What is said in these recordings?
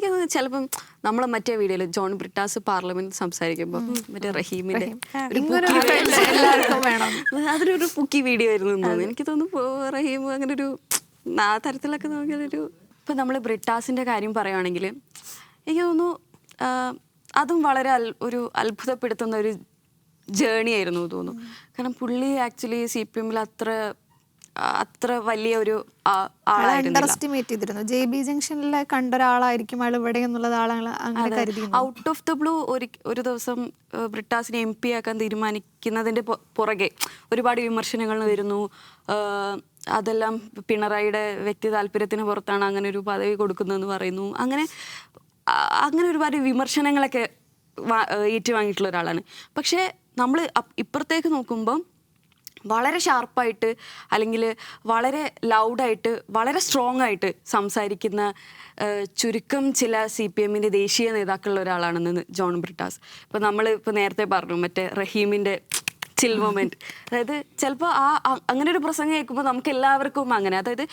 എനിക്ക് ചിലപ്പം നമ്മളെ മറ്റേ വീഡിയോയിൽ ജോൺ ബ്രിട്ടാസ് പാർലമെന്റ് സംസാരിക്കുമ്പോൾ മറ്റേ റഹീമിന്റെ അതൊരു പുക്കി വീഡിയോ ആയിരുന്നു തോന്നുന്നു. എനിക്ക് തോന്നുന്നു റഹീം അങ്ങനെ ഒരു ആ തരത്തിലൊക്കെ നോക്കിയൊരു ഇപ്പം നമ്മൾ ബ്രിട്ടാസിന്റെ കാര്യം പറയുകയാണെങ്കിൽ എനിക്ക് തോന്നുന്നു അതും വളരെ ഒരു അത്ഭുതപ്പെടുത്തുന്ന ഒരു ജേണി ആയിരുന്നു തോന്നുന്നു. കാരണം പുള്ളി ആക്ച്വലി CPM-ൽ അത്ര വലിയ ഒരു അണ്ടർഎസ്റ്റിമേറ്റ് ചെയ്തിരുന്നു. JB ജംഗ്ഷനിലെ കണ്ട ഒരാളായിരിക്കും അയാൾ ഇവിടെ എന്നുള്ളത് അങ്ങനെ കരുതി. ഔട്ട് ഓഫ് ദ ബ്ലൂ ഒരു ദിവസം ബ്രിട്ടാസിനെ MP ആക്കാൻ തീരുമാനിക്കുന്നതിന്റെ പുറകെ ഒരുപാട് വിമർശനങ്ങൾ വരുന്നു. അതെല്ലാം പിണറായിയുടെ വ്യക്തി താല്പര്യത്തിന് പുറത്താണ് അങ്ങനെ ഒരു പദവി കൊടുക്കുന്നതെന്ന് പറയുന്നു. അങ്ങനെ ഒരുപാട് വിമർശനങ്ങളൊക്കെ ഏറ്റുവാങ്ങിയിട്ടുള്ള ഒരാളാണ്. പക്ഷേ നമ്മൾ ഇപ്പുറത്തേക്ക് നോക്കുമ്പം വളരെ ഷാർപ്പായിട്ട് അല്ലെങ്കിൽ വളരെ ലൗഡായിട്ട് വളരെ സ്ട്രോങ് ആയിട്ട് സംസാരിക്കുന്ന ചുരുക്കം ചില CPM-ന്റെ ദേശീയ നേതാക്കളുള്ള ഒരാളാണെന്ന് ജോൺ ബ്രിട്ടാസ്. ഇപ്പോൾ നമ്മൾ നേരത്തെ പറഞ്ഞു മറ്റേ റഹീമിൻ്റെ ചിൽ മൊമെൻറ്റ്. അതായത് ചിലപ്പോൾ അങ്ങനെ ഒരു പ്രസംഗം കേൾക്കുമ്പോൾ നമുക്ക് എല്ലാവർക്കും അങ്ങനെ, അതായത്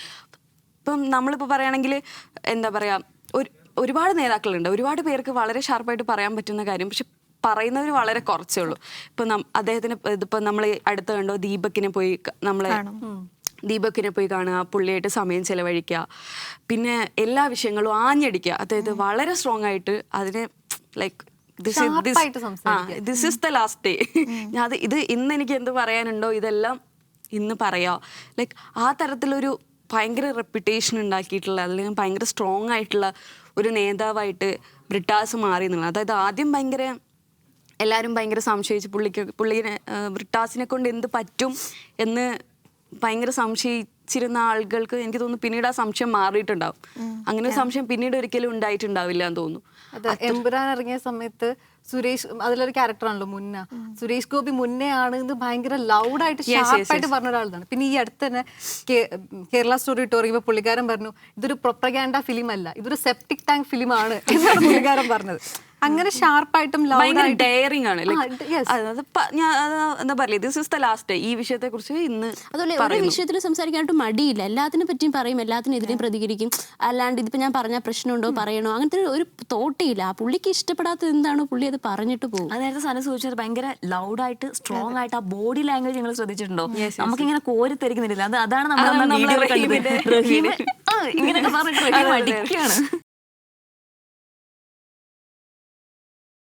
ഇപ്പം നമ്മളിപ്പോൾ പറയുകയാണെങ്കിൽ എന്താ പറയുക, ഒരുപാട് നേതാക്കളുണ്ട്, ഒരുപാട് പേർക്ക് വളരെ ഷാർപ്പായിട്ട് പറയാൻ പറ്റുന്ന കാര്യം, പക്ഷെ പറയുന്നവർ വളരെ കുറച്ചേ ഉള്ളൂ. ഇപ്പം അദ്ദേഹത്തിന് ഇതിപ്പോൾ നമ്മൾ അടുത്ത് കണ്ടോ ദീപക്കിനെ പോയി കാണുക, പുള്ളിയായിട്ട് സമയം ചെലവഴിക്കുക, പിന്നെ എല്ലാ വിഷയങ്ങളും ആഞ്ഞടിക്കുക. അതായത് വളരെ സ്ട്രോങ് ആയിട്ട് അതിനെ like this is the last day, ഇത് ഇന്ന് എനിക്ക് എന്ത് പറയാനുണ്ടോ ഇതെല്ലാം ഇന്ന് പറയാം. ലൈക്ക് ആ തരത്തിലൊരു ഭയങ്കര റെപ്യൂട്ടേഷൻ ഉണ്ടാക്കിയിട്ടുള്ള അല്ലെങ്കിൽ ഭയങ്കര സ്ട്രോങ് ആയിട്ടുള്ള ഒരു നേതാവായിട്ട് ബ്രിട്ടാസ് മാറി എന്നുള്ളത്. അതായത് ആദ്യം എല്ലാവരും ഭയങ്കര സംശയിച്ച് പുള്ളിനെ ബ്രിട്ടാസിനെ കൊണ്ട് എന്ത് പറ്റും എന്ന് ഭയങ്കര സംശയിച്ചിരുന്ന ആളുകൾക്ക് എനിക്ക് തോന്നുന്നു പിന്നീട് ആ സംശയം മാറിയിട്ടുണ്ടാവും. അങ്ങനെ ഒരു സംശയം പിന്നീട് ഒരിക്കലും ഉണ്ടായിട്ടുണ്ടാവില്ല എന്ന് തോന്നുന്നു. എമ്പുരാൻ ഇറങ്ങിയ സമയത്ത് സുരേഷ് അതിലൊരു ക്യാരക്ടറാണല്ലോ സുരേഷ് ഗോപി മുന്നേ ആണ് ഇത് ഭയങ്കര ലൗഡായിട്ട് ഷാർപ്പായിട്ട് പറഞ്ഞ ഒരാളാണ്. പിന്നെ ഈ അടുത്ത് തന്നെ കേരള സ്റ്റോറി ഇട്ട് പറയുമ്പോൾ പുള്ളിക്കാരൻ പറഞ്ഞു ഇതൊരു പ്രൊപ്പഗാൻഡ ഫിലിം അല്ല, ഇതൊരു സെപ്റ്റിക് ടാങ്ക് ഫിലിമാണ് എന്നാണ് പുള്ളിക്കാരൻ പറഞ്ഞത്. അങ്ങനെ ഷാർപ്പായിട്ടും ഡെയറിംഗ് ആണ്. എന്താ പറയുക, this is the last day. ഈ വിഷയത്തെ കുറിച്ച് ഇന്ന് അതുപോലെ ഒരു വിഷയത്തിൽ സംസാരിക്കാനായിട്ട് മടിയില്ല, എല്ലാത്തിനെ പറ്റിയും പറയും, എല്ലാത്തിനെതിരെയും പ്രതികരിക്കും. അല്ലാണ്ട് ഇതിപ്പോ ഞാൻ പറഞ്ഞ പ്രശ്നമുണ്ടോ പറയണോ അങ്ങനത്തെ ഒരു തോട്ടിയില്ല. പുള്ളിക്ക് ഇഷ്ടപ്പെടാത്തത് എന്താണോ പുള്ളി അത് പറഞ്ഞിട്ട് പോകും. അത് നേരത്തെ സാധനം സൂചിച്ചത് ഭയങ്കര ലൗഡായിട്ട് സ്ട്രോങ് ആയിട്ട് ആ ബോഡി ലാംഗ്വേജ് നിങ്ങൾ ശ്രദ്ധിച്ചിട്ടുണ്ടോ? നമുക്കിങ്ങനെ കോരിത്തെരിക്കുന്നില്ല. അതാണ് നമ്മൾ ഇങ്ങനെയൊക്കെ പറഞ്ഞിട്ട് മടിക്കാണ്.